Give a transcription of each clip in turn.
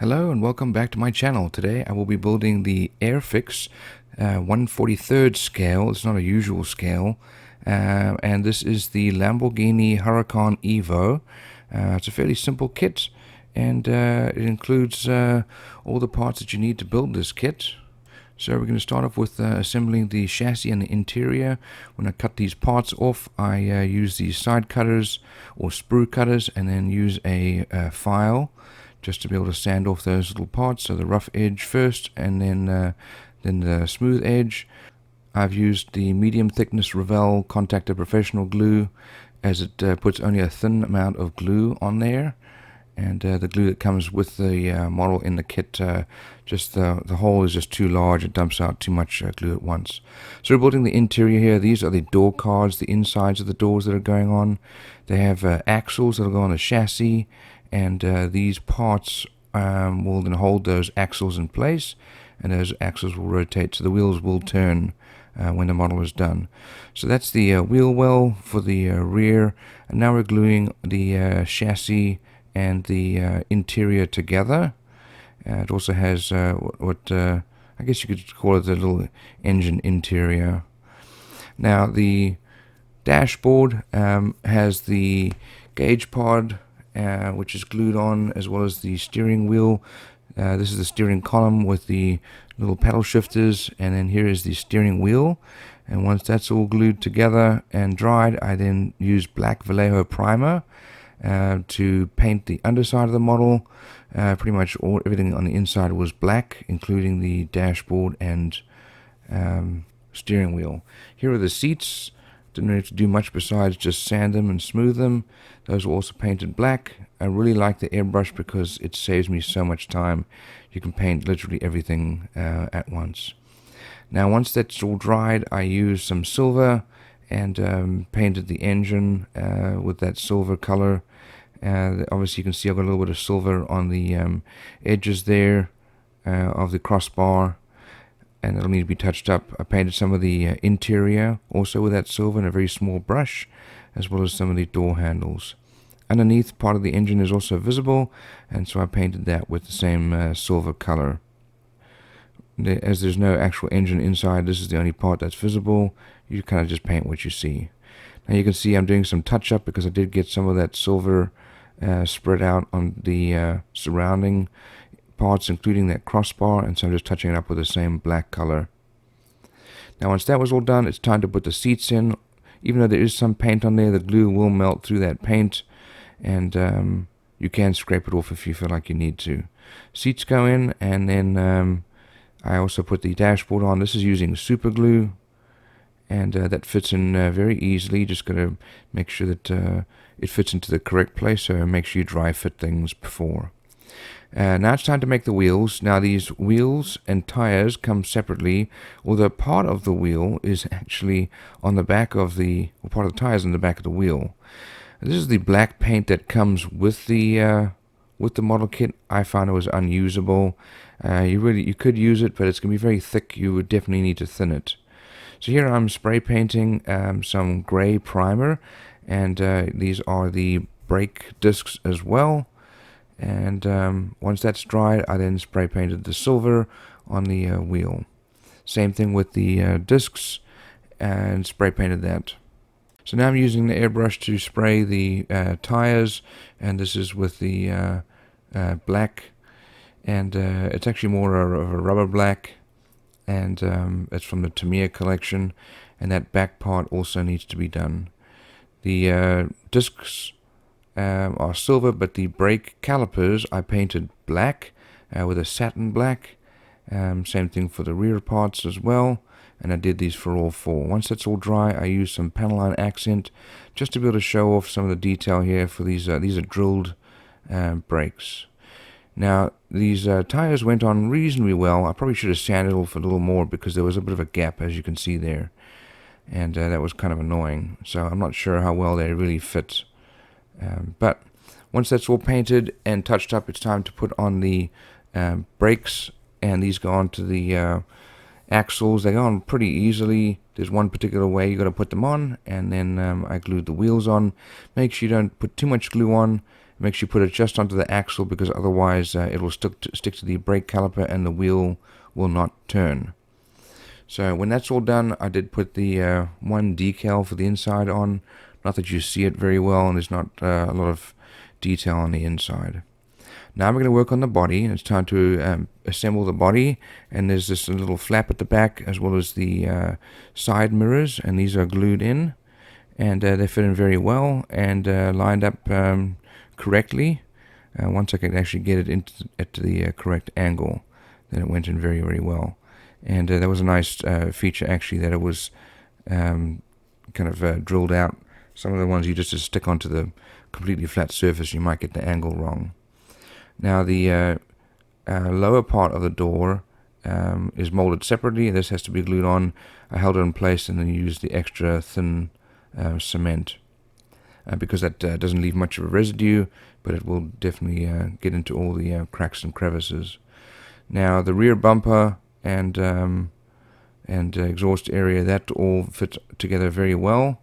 Hello and welcome back to my channel. Today I will be building the Airfix 1/43rd scale. It's not a usual scale, and this is the Lamborghini Huracan Evo. It's a fairly simple kit, and it includes all the parts that you need to build this kit. So we're going to start off with assembling the chassis and the interior. When I cut these parts off, I use these side cutters or sprue cutters, and then use a file just to be able to sand off those little parts. So the rough edge first, and then the smooth edge. I've used the medium thickness Revell Contactor Professional glue, as it puts only a thin amount of glue on there. And the glue that comes with the model in the kit, the hole is just too large. It dumps out too much glue at once. So we're building the interior here. These are the door cards, the insides of the doors that are going on. They have axles that will go on the chassis, and these parts will then hold those axles in place, and those axles will rotate, so the wheels will turn when the model is done. So that's the wheel well for the rear, and now we're gluing the chassis and the interior together. It also has what I guess you could call it the little engine interior. Now the dashboard has the gauge pod, which is glued on, as well as the steering wheel. This is the steering column with the little paddle shifters, and then here is the steering wheel. And once that's all glued together and dried, I then use black Vallejo primer to paint the underside of the model. Pretty much everything on the inside was black, including the dashboard and steering wheel. Here are the seats. Didn't have to do much besides just sand them and smooth them. Those were also painted black. I really like the airbrush because it saves me so much time. You can paint literally everything at once. Now once that's all dried, I used some silver and painted the engine with that silver color. Obviously you can see I've got a little bit of silver on the edges there of the crossbar, and it'll need to be touched up. I painted some of the interior also with that silver in a very small brush, as well as some of the door handles. Underneath, part of the engine is also visible, and so I painted that with the same silver color. As there's no actual engine inside, this is the only part that's visible. You kind of just paint what you see. Now you can see I'm doing some touch-up because I did get some of that silver spread out on the surrounding parts, including that crossbar, and so I'm just touching it up with the same black color. Now once that was all done, it's time to put the seats in. Even though there is some paint on there, the glue will melt through that paint, and you can scrape it off if you feel like you need to. Seats go in, and then I also put the dashboard on. This is using super glue, and that fits in very easily. Just got to make sure that it fits into the correct place, so make sure you dry fit things before. Now it's time to make the wheels. Now these wheels and tires come separately, although part of the wheel is actually on the back of the, well, part of the tires on the back of the wheel. This is the black paint that comes with the model kit. I found it was unusable. You could use it, but it's going to be very thick. You would definitely need to thin it. So here I'm spray painting some gray primer, and these are the brake discs as well. And once that's dried, I then spray painted the silver on the wheel. Same thing with the discs, and spray painted that. So now I'm using the airbrush to spray the tires, and this is with the black, and it's actually more of a rubber black, and it's from the Tamiya collection, and that back part also needs to be done. The discs are silver, but the brake calipers I painted black with a satin black. Same thing for the rear parts as well, and I did these for all four. Once that's all dry, I used some panel line accent just to be able to show off some of the detail here for these. These are drilled brakes. Now these tires went on reasonably well. I probably should have sanded off a little more because there was a bit of a gap, as you can see there, and that was kind of annoying. So I'm not sure how well they really fit. But once that's all painted and touched up, it's time to put on the brakes, and these go on to the axles. They go on pretty easily. There's one particular way you got to put them on, and then I glued the wheels on. Make sure you don't put too much glue on, Make sure you put it just onto the axle, because otherwise it will stick to the brake caliper and the wheel will not turn. So when that's all done, I did put the one decal for the inside on. Not that you see it very well, and there's not a lot of detail on the inside. Now we're going to work on the body. It's time to assemble the body, and there's this little flap at the back as well as the side mirrors, and these are glued in, and they fit in very well and lined up correctly. Once I could actually get it at the correct angle, then it went in very, very well. And that was a nice feature, actually, that it was kind of drilled out. Some of the ones you just stick onto the completely flat surface, you might get the angle wrong. Now the lower part of the door is molded separately. This has to be glued on. I held it in place and then used the extra thin cement because that doesn't leave much of a residue, but it will definitely get into all the cracks and crevices. Now the rear bumper and exhaust area, that all fit together very well.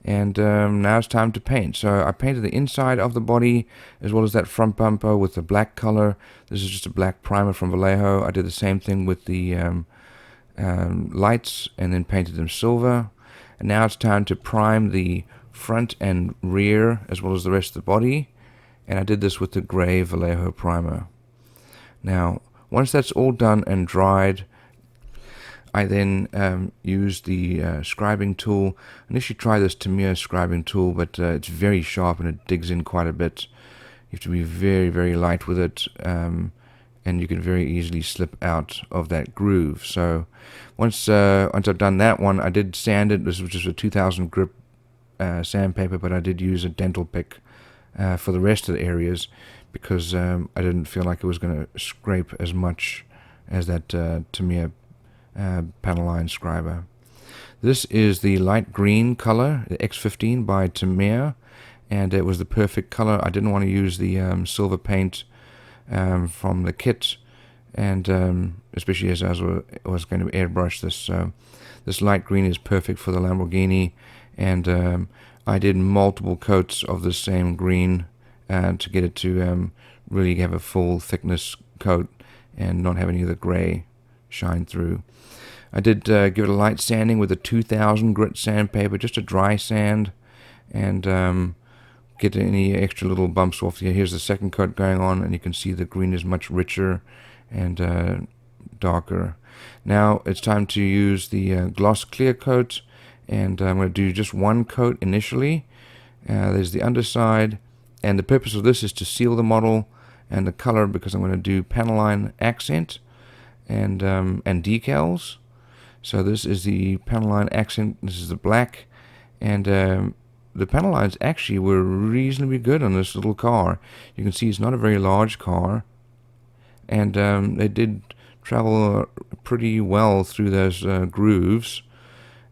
And now it's time to paint. So I painted the inside of the body as well as that front bumper with the black color. This is just a black primer from Vallejo. I did the same thing with the lights and then painted them silver. And now it's time to prime the front and rear as well as the rest of the body. And I did this with the gray Vallejo primer. Now, once that's all done and dried, I then use the scribing tool. Initially try this Tamiya scribing tool, but it's very sharp and it digs in quite a bit. You have to be very, very light with it, and you can very easily slip out of that groove. So once I've done that one, I did sand it. This was just a 2000 grip sandpaper, but I did use a dental pick for the rest of the areas because I didn't feel like it was going to scrape as much as that Tamiya panel line scriber. This is the light green color, the X15 by Tamiya, and it was the perfect color. I didn't want to use the silver paint from the kit, and especially as I was going to airbrush this. So this light green is perfect for the Lamborghini, and I did multiple coats of the same green to get it to really have a full thickness coat and not have any of the gray shine through. I did give it a light sanding with a 2000 grit sandpaper, just a dry sand, and get any extra little bumps off here. Here's the second coat going on, and you can see the green is much richer and darker. Now it's time to use the gloss clear coat, and I'm going to do just one coat initially. There's the underside, and the purpose of this is to seal the model and the color, because I'm going to do panel line accent and decals. So this is the panel line accent. This is the black, and the panel lines actually were reasonably good on this little car. You can see it's not a very large car, and they did travel pretty well through those grooves.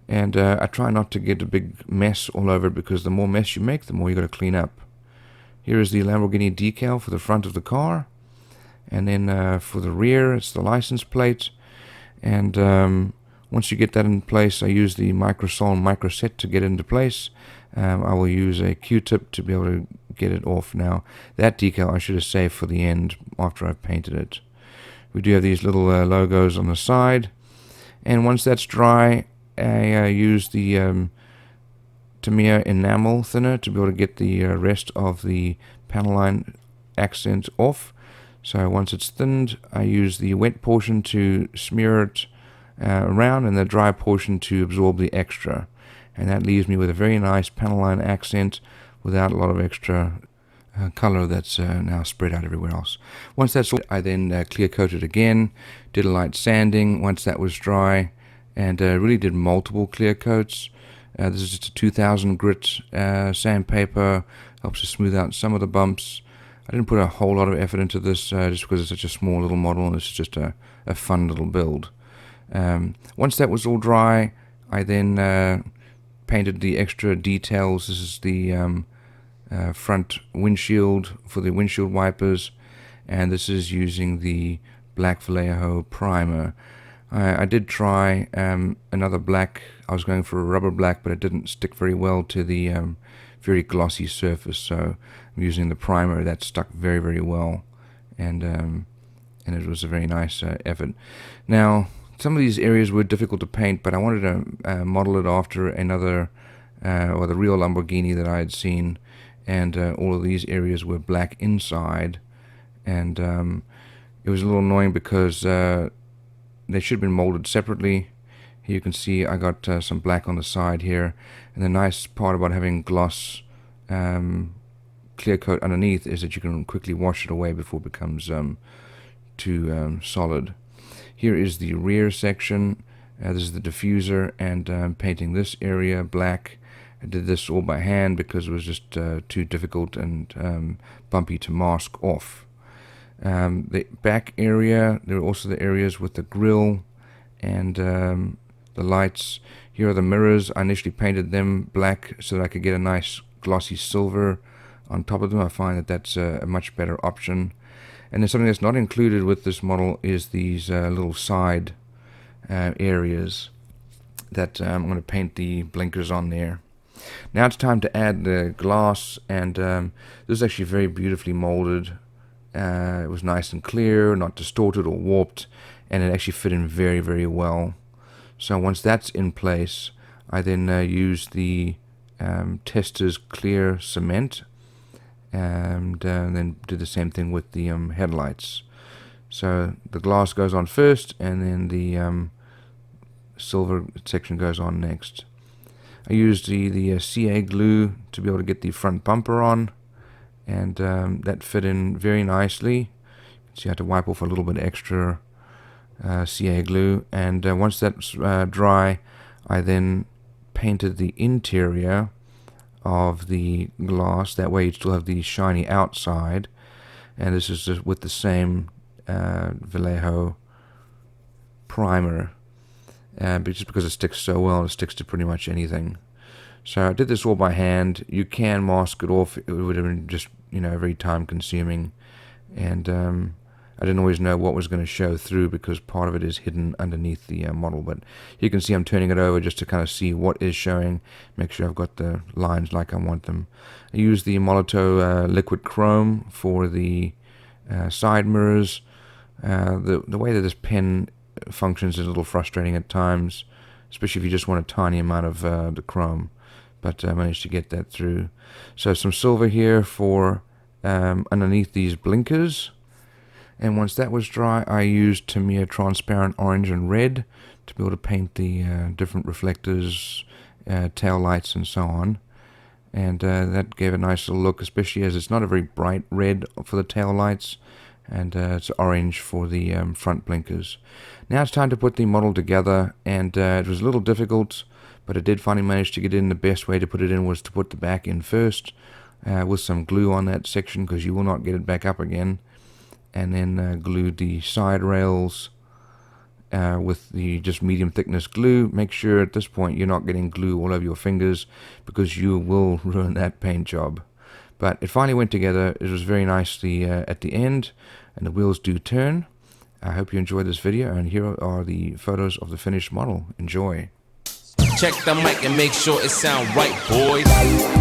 And I try not to get a big mess all over it, because the more mess you make, the more you got to clean up. Here is the Lamborghini decal for the front of the car, and then for the rear, it's the license plate. And once you get that in place, I use the Microsol and Microset to get it into place. I will use a Q-tip to be able to get it off. Now, that decal I should have saved for the end after I've painted it. We do have these little logos on the side. And once that's dry, I use the Tamiya enamel thinner to be able to get the rest of the panel line accent off. So once it's thinned, I use the wet portion to smear it around, and the dry portion to absorb the extra. And that leaves me with a very nice panel line accent without a lot of extra color that's now spread out everywhere else. Once that's all, I then clear coated again, did a light sanding once that was dry, and really did multiple clear coats. This is just a 2000 grit sandpaper, helps to smooth out some of the bumps. I didn't put a whole lot of effort into this just because it's such a small little model, and it's just a fun little build. Once that was all dry, I then painted the extra details. This is the front windshield for the windshield wipers, and this is using the black Vallejo primer. I did try another black. I was going for a rubber black, but it didn't stick very well to the very glossy surface. So I'm using the primer that stuck very, very well, and it was a very nice effort. Now, some of these areas were difficult to paint, but I wanted to model it after another, or the real Lamborghini that I had seen, and all of these areas were black inside, and it was a little annoying because they should have been molded separately. Here you can see I got some black on the side here, and the nice part about having gloss clear coat underneath is that you can quickly wash it away before it becomes too solid. Here is the rear section. This is the diffuser, and painting this area black. I did this all by hand because it was just too difficult and bumpy to mask off. The back area, there are also the areas with the grille and the lights. Here are the mirrors. I initially painted them black so that I could get a nice glossy silver on top of them. I find that that's a much better option. And then something that's not included with this model is these little side areas that I'm going to paint the blinkers on there. Now it's time to add the glass, and this is actually very beautifully molded. It was nice and clear, not distorted or warped, and it actually fit in very, very well. So once that's in place, I then used the Testors clear cement, and then did the same thing with the headlights. So the glass goes on first, and then the silver section goes on next. I used the CA glue to be able to get the front bumper on, and that fit in very nicely. So you had to wipe off a little bit extra CA glue, and once that's dry, I then painted the interior of the glass. That way you still have the shiny outside, and this is just with the same Vallejo primer, but just because it sticks so well, it sticks to pretty much anything. So I did this all by hand. You can mask it off. It would have been just, very time consuming, and I didn't always know what was going to show through because part of it is hidden underneath the model. But you can see I'm turning it over just to kind of see what is showing, make sure I've got the lines like I want them. I use the Molotow liquid chrome for the side mirrors. The way that this pen functions is a little frustrating at times, especially if you just want a tiny amount of the chrome, but I managed to get that through. So some silver here for underneath these blinkers, and once that was dry, I used Tamiya transparent orange and red to be able to paint the different reflectors, tail lights, and so on. And that gave a nice little look, especially as it's not a very bright red for the tail lights, and it's orange for the front blinkers. Now it's time to put the model together, and it was a little difficult, but I did finally manage to get in. The best way to put it in was to put the back in first with some glue on that section, because you will not get it back up again, and then glued the side rails with the just medium thickness glue. Make sure at this point you're not getting glue all over your fingers, because you will ruin that paint job. But it finally went together. It was very nicely at the end, and the wheels do turn. I hope you enjoyed this video, and here are the photos of the finished model. Enjoy. Check the mic and make sure it sound right, boys.